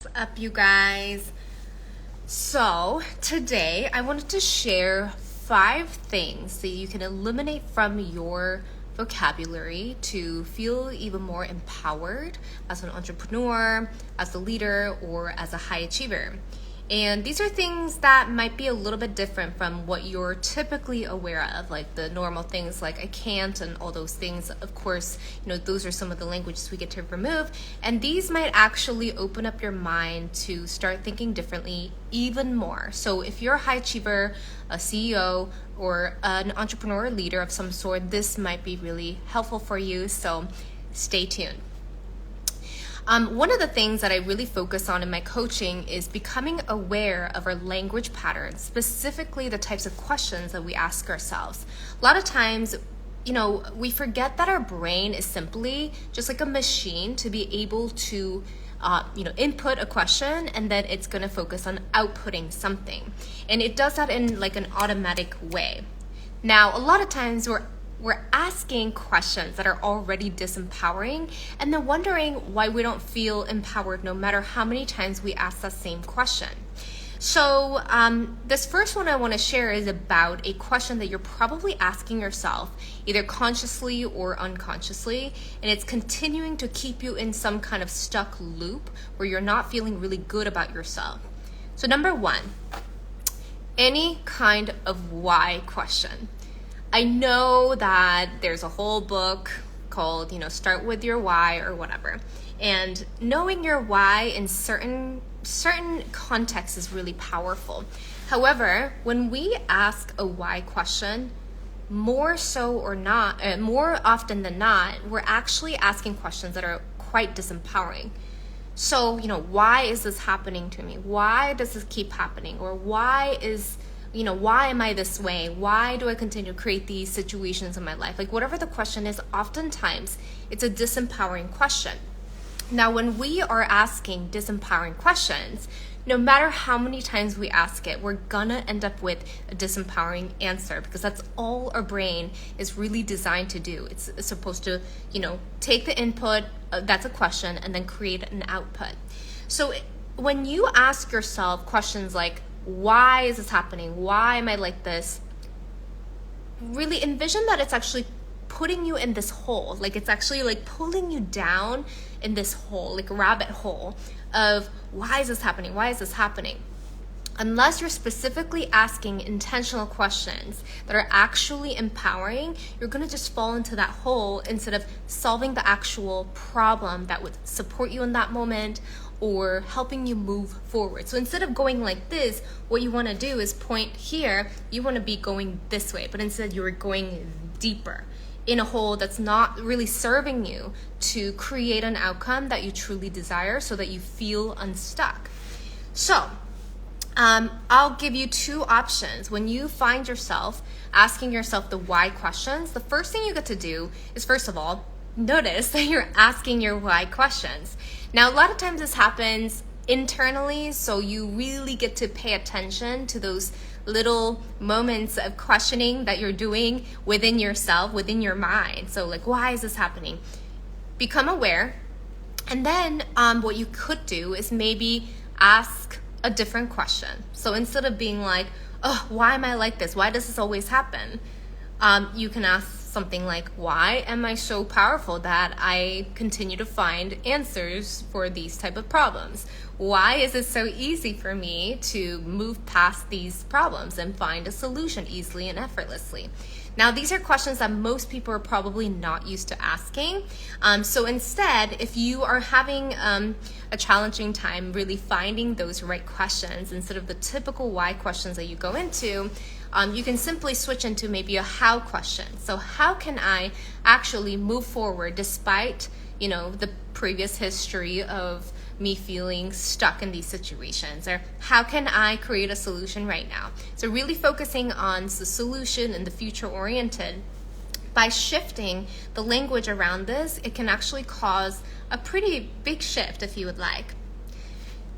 What's up, you guys? So, today I wanted to share 5 things that you can eliminate from your vocabulary to feel even more empowered as an entrepreneur, as a leader, or as a high achiever. And these are things that might be a little bit different from what you're typically aware of, like the normal things like I can't and all those things. Of course, those are some of the languages we get to remove. And these might actually open up your mind to start thinking differently even more. So if you're a high achiever, a CEO, or an entrepreneur or leader of some sort, this might be really helpful for you. So stay tuned. One of the things that I really focus on in my coaching is becoming aware of our language patterns, specifically the types of questions that we ask ourselves. A lot of times, we forget that our brain is simply just like a machine to be able to input a question, and then it's going to focus on outputting something. And it does that in like an automatic way. Now, a lot of times we're asking questions that are already disempowering and then wondering why we don't feel empowered no matter how many times we ask that same question. So this first one I want to share is about a question that you're probably asking yourself, either consciously or unconsciously, and it's continuing to keep you in some kind of stuck loop where you're not feeling really good about yourself. So number 1, any kind of why question. I know that there's a whole book called, Start With Your Why or whatever. And knowing your why in certain contexts is really powerful. However, when we ask a why question, more often than not, we're actually asking questions that are quite disempowering. So, why is this happening to me? Why does this keep happening? Or why am I this way? Why do I continue to create these situations in my life? Like whatever the question is, oftentimes it's a disempowering question. Now, when we are asking disempowering questions, no matter how many times we ask it, we're gonna end up with a disempowering answer because that's all our brain is really designed to do. It's supposed to, take the input, that's a question, and then create an output. So when you ask yourself questions like, why is this happening? Why am I like this? Really envision that it's actually putting you in this hole. Like it's actually like pulling you down in this hole, like a rabbit hole of why is this happening? Why is this happening? Unless you're specifically asking intentional questions that are actually empowering, you're going to just fall into that hole instead of solving the actual problem that would support you in that moment or helping you move forward. So instead of going like this, what you want to do is point here, you want to be going this way, but instead you're going deeper in a hole that's not really serving you to create an outcome that you truly desire so that you feel unstuck. So I'll give you 2 options. When you find yourself asking yourself the why questions, the first thing you get to do is, first of all, notice that you're asking your why questions. Now, a lot of times this happens internally, so you really get to pay attention to those little moments of questioning that you're doing within yourself, within your mind. So like, why is this happening? Become aware. And then what you could do is maybe ask a different question. So instead of being like, oh, why am I like this? Why does this always happen? You can ask something like, why am I so powerful that I continue to find answers for these type of problems? Why is it so easy for me to move past these problems and find a solution easily and effortlessly? Now, these are questions that most people are probably not used to asking. So instead, if you are having a challenging time really finding those right questions instead of the typical why questions that you go into, you can simply switch into maybe a how question. So how can I actually move forward despite, the previous history of me feeling stuck in these situations? Or how can I create a solution right now? So really focusing on the solution and the future oriented. By shifting the language around this, it can actually cause a pretty big shift if you would like.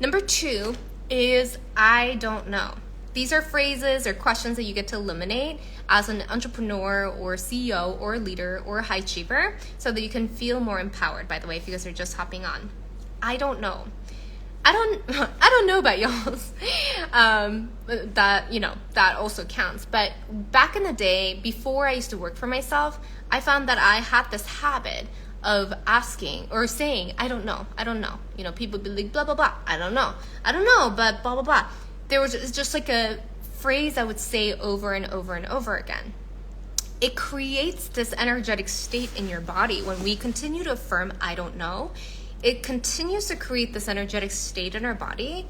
Number 2 is I don't know. These are phrases or questions that you get to eliminate as an entrepreneur or CEO or leader or high achiever so that you can feel more empowered. By the way, if you guys are just hopping on, I don't know. I don't know about y'all's. That, that also counts. But back in the day, before I used to work for myself, I found that I had this habit of asking or saying, I don't know. People would be like, blah, blah, blah. I don't know, but blah, blah, blah. There was just like a phrase I would say over and over and over again. It creates this energetic state in your body when we continue to affirm, I don't know. It continues to create this energetic state in our body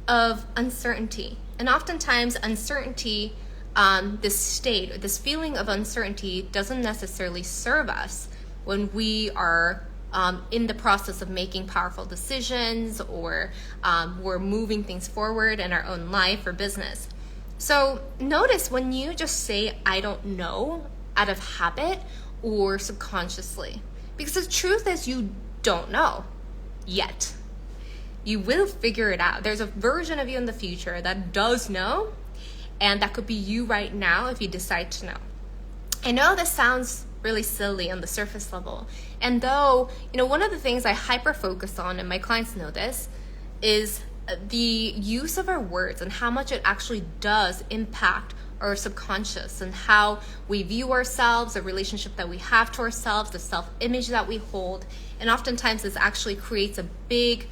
of uncertainty. And oftentimes uncertainty, this state, or this feeling of uncertainty doesn't necessarily serve us when we are in the process of making powerful decisions, or we're moving things forward in our own life or business. So notice when you just say, I don't know, out of habit or subconsciously. Because the truth is you don't know yet. You will figure it out. There's a version of you in the future that does know, and that could be you right now if you decide to know. I know this sounds really silly on the surface level. And though, one of the things I hyper focus on, and my clients know this, is the use of our words and how much it actually does impact our subconscious and how we view ourselves, the relationship that we have to ourselves, the self-image that we hold. And oftentimes this actually creates a big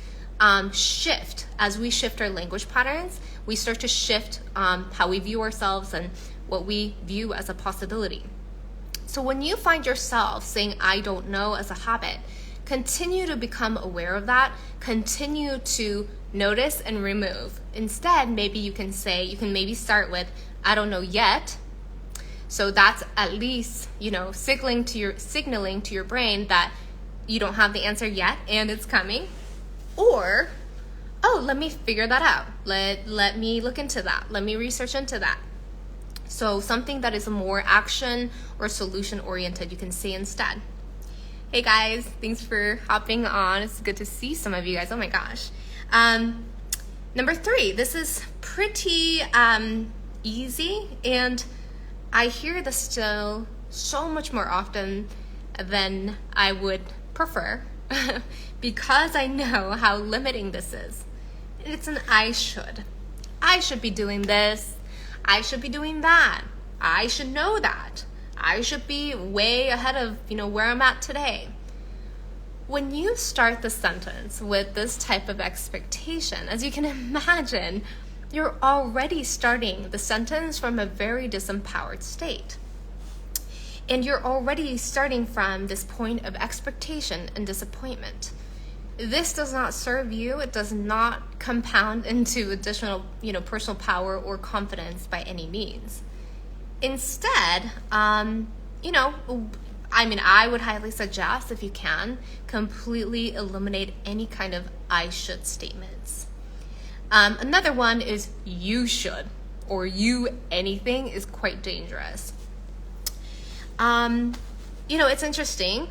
shift. As we shift our language patterns, we start to shift how we view ourselves and what we view as a possibility. So when you find yourself saying, I don't know, as a habit, continue to become aware of that. Continue to notice and remove. Instead, maybe you can maybe start with, I don't know yet. So that's at least, signaling to your brain that you don't have the answer yet and it's coming. Or, let me figure that out. Let me look into that. Let me research into that. So something that is more action or solution oriented, you can say instead. Hey guys, thanks for hopping on. It's good to see some of you guys. Oh my gosh. Number 3, this is pretty easy, and I hear this still so much more often than I would prefer because I know how limiting this is. It's an I should. I should be doing this. I should be doing that. I should know that. I should be way ahead of, where I'm at today. When you start the sentence with this type of expectation, as you can imagine, you're already starting the sentence from a very disempowered state. And you're already starting from this point of expectation and disappointment. This does not serve you. It does not compound into additional, personal power or confidence by any means. Instead, I would highly suggest, if you can, completely eliminate any kind of I should statements. Another one is you should, or you anything is quite dangerous. It's interesting.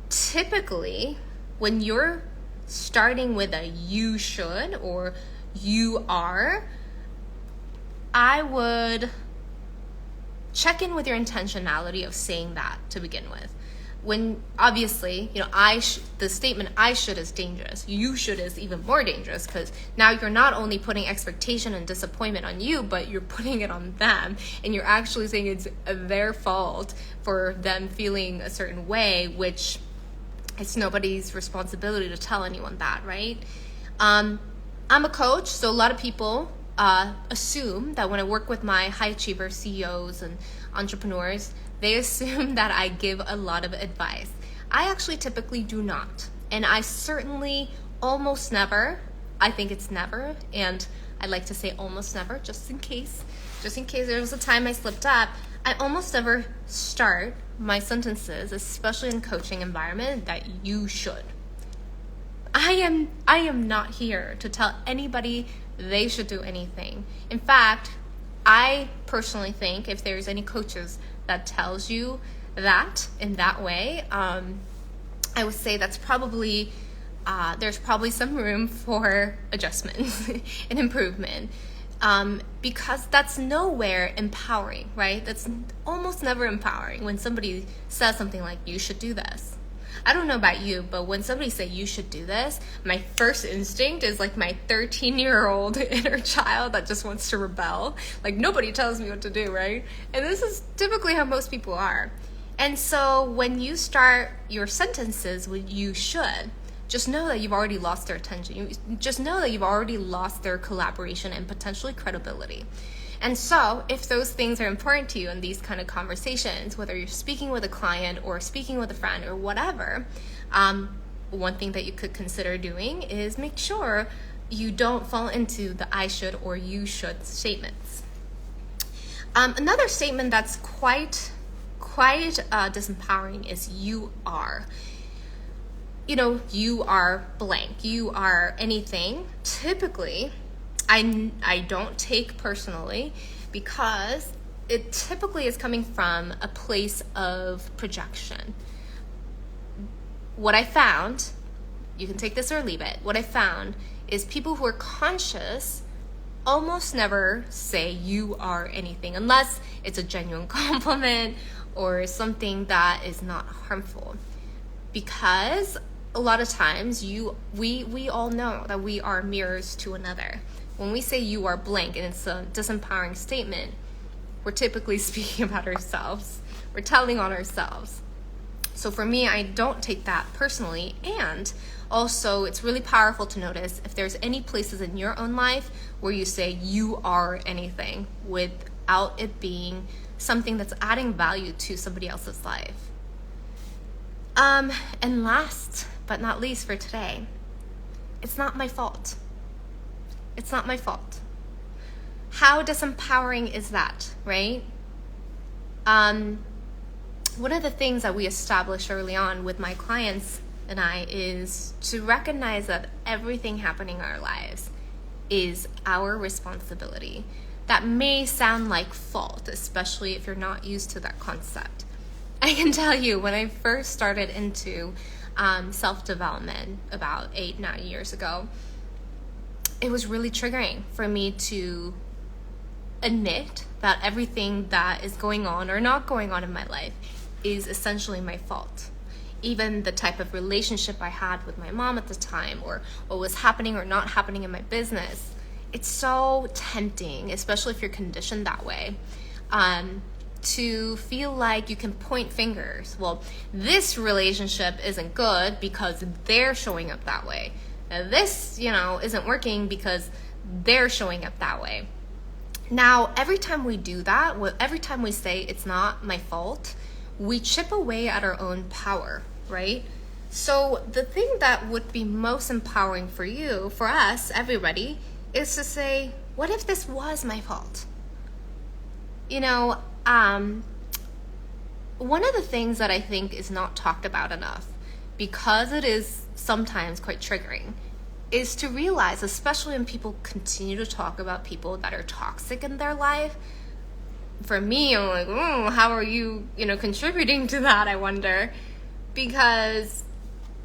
Typically, when you're starting with a you should or you are, I would check in with your intentionality of saying that to begin with. When obviously, the statement I should is dangerous. You should is even more dangerous, because now you're not only putting expectation and disappointment on you, but you're putting it on them, and you're actually saying it's their fault for them feeling a certain way, which it's nobody's responsibility to tell anyone that, right? I'm a coach, so a lot of people assume that when I work with my high achiever CEOs and entrepreneurs, they assume that I give a lot of advice. I actually typically do not. And I certainly almost never, I think it's never, and I like to say almost never, just in case there was a time I slipped up, I almost never start my sentences, especially in coaching environment, that you should. I am not here to tell anybody they should do anything. In fact, I personally think if there's any coaches that tells you that in that way, I would say that's probably there's probably some room for adjustment and improvement, because that's nowhere empowering, right? That's almost never empowering when somebody says something like, you should do this. I don't know about you, but when somebody say you should do this, my first instinct is like my 13-year-old inner child that just wants to rebel. Like, nobody tells me what to do, right? And this is typically how most people are. And so when you start your sentences with you should, just know that you've already lost their attention. You just know that you've already lost their collaboration and potentially credibility. And so if those things are important to you in these kind of conversations, whether you're speaking with a client or speaking with a friend or whatever, one thing that you could consider doing is make sure you don't fall into the I should or you should statements. Another statement that's quite disempowering is you are. You are blank. You are anything. Typically, I don't take personally because it typically is coming from a place of projection. What I found, you can take this or leave it, what I found is people who are conscious almost never say you are anything unless it's a genuine compliment or something that is not harmful. Because a lot of times we all know that we are mirrors to another. When we say you are blank and it's a disempowering statement, we're typically speaking about ourselves. We're telling on ourselves. So for me, I don't take that personally. And also, it's really powerful to notice if there's any places in your own life where you say you are anything without it being something that's adding value to somebody else's life. And last but not least for today, it's not my fault. It's not my fault. How disempowering is that, right? One of the things that we established early on with my clients and I is to recognize that everything happening in our lives is our responsibility. That may sound like fault, especially if you're not used to that concept. I can tell you, when I first started into self-development about 8-9 years ago, it was really triggering for me to admit that everything that is going on or not going on in my life is essentially my fault. Even the type of relationship I had with my mom at the time, or what was happening or not happening in my business, it's so tempting, especially if you're conditioned that way, to feel like you can point fingers. Well, this relationship isn't good because they're showing up that way. This, isn't working because they're showing up that way. Now, every time we do that, every time we say it's not my fault, we chip away at our own power, right? So the thing that would be most empowering for you, for us, everybody, is to say, what if this was my fault? One of the things that I think is not talked about enough, because it is sometimes quite triggering, is to realize, especially when people continue to talk about people that are toxic in their life. For me, I'm like, how are you, contributing to that, I wonder? Because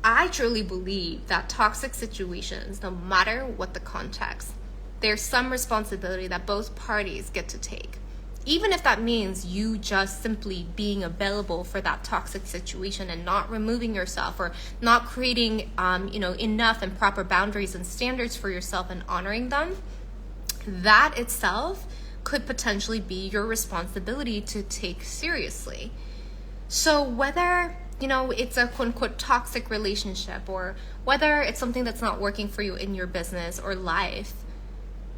I truly believe that toxic situations, no matter what the context, there's some responsibility that both parties get to take. Even if that means you just simply being available for that toxic situation and not removing yourself or not creating, enough and proper boundaries and standards for yourself and honoring them, that itself could potentially be your responsibility to take seriously. So whether, it's a quote unquote toxic relationship or whether it's something that's not working for you in your business or life,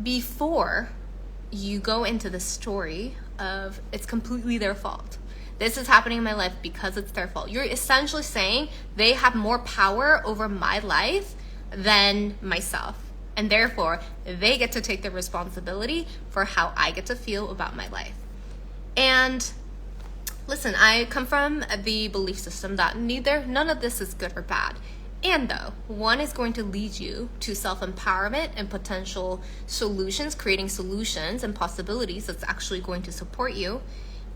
before you go into the story of it's completely their fault. This is happening in my life because it's their fault. You're essentially saying they have more power over my life than myself. And therefore, they get to take the responsibility for how I get to feel about my life. And listen, I come from the belief system that none of this is good or bad. And though, one is going to lead you to self-empowerment and potential solutions, creating solutions and possibilities that's actually going to support you.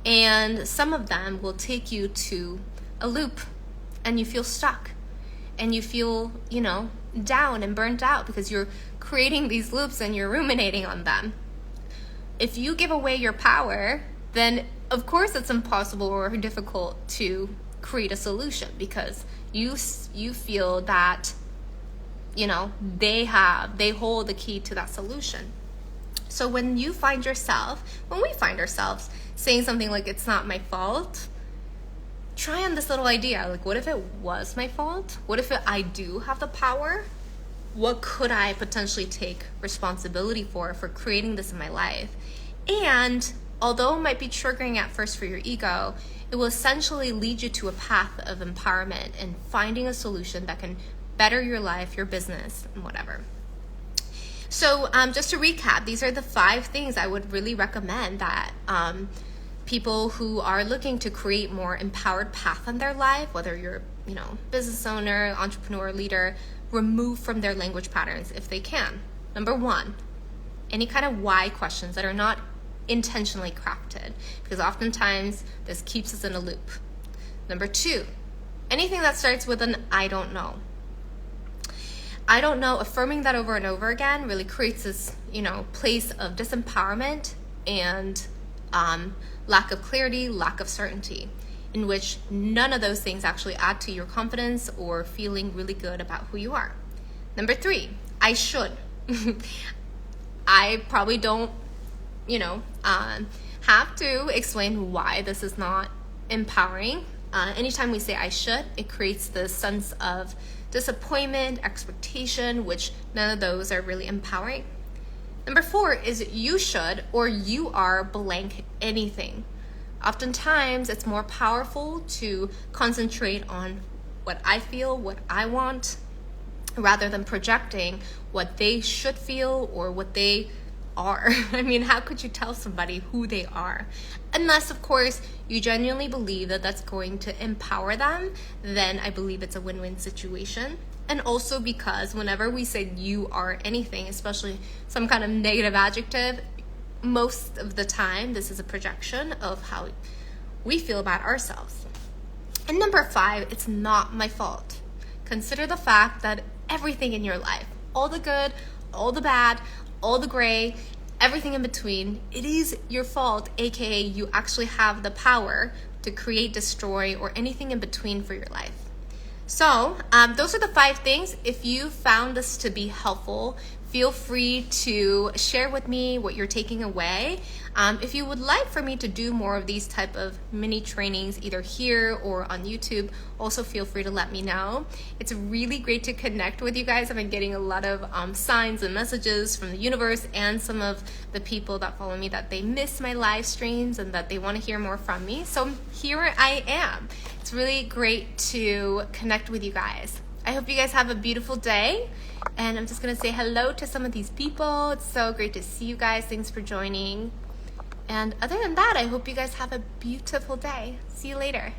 And some of them will take you to a loop and you feel stuck and you feel, down and burnt out because you're creating these loops and you're ruminating on them. If you give away your power, then of course it's impossible or difficult to create a solution because you feel that, you know, they hold the key to that solution. So when we find ourselves saying something like, it's not my fault, try on this little idea. Like, what if it was my fault? What if I do have the power? What could I potentially take responsibility for creating this in my life? And although it might be triggering at first for your ego, it will essentially lead you to a path of empowerment and finding a solution that can better your life, your business, and whatever. So just to recap, these are the 5 things I would really recommend that people who are looking to create more empowered path in their life, whether you're, you know, business owner, entrepreneur, leader, remove from their language patterns if they can. Number 1, any kind of why questions that are not intentionally crafted, because oftentimes this keeps us in a loop. Number 2, anything that starts with an I don't know. I don't know, affirming that over and over again really creates this, you know, place of disempowerment and lack of clarity, lack of certainty, in which none of those things actually add to your confidence or feeling really good about who you are. Number 3, I should. I probably don't, you know, have to explain why this is not empowering. Anytime we say I should, it creates this sense of disappointment, expectation, which none of those are really empowering. Number 4 is you should or you are blank anything. Oftentimes, it's more powerful to concentrate on what I feel, what I want, rather than projecting what they should feel or what they are. I mean, how could you tell somebody who they are? Unless, of course, you genuinely believe that that's going to empower them, then I believe it's a win-win situation. And also because whenever we say you are anything, especially some kind of negative adjective, most of the time this is a projection of how we feel about ourselves. And number 5, it's not my fault. Consider the fact that everything in your life, all the good, all the bad, all the gray, everything in between, it is your fault, aka you actually have the power to create, destroy, or anything in between for your life. So those are the 5 things. If you found this to be helpful, feel free to share with me what you're taking away. If you would like for me to do more of these type of mini trainings, either here or on YouTube, also feel free to let me know. It's really great to connect with you guys. I've been getting a lot of signs and messages from the universe and some of the people that follow me that they miss my live streams and that they want to hear more from me. So here I am. It's really great to connect with you guys. I hope you guys have a beautiful day. And I'm just going to say hello to some of these people. It's so great to see you guys. Thanks for joining. And other than that, I hope you guys have a beautiful day. See you later.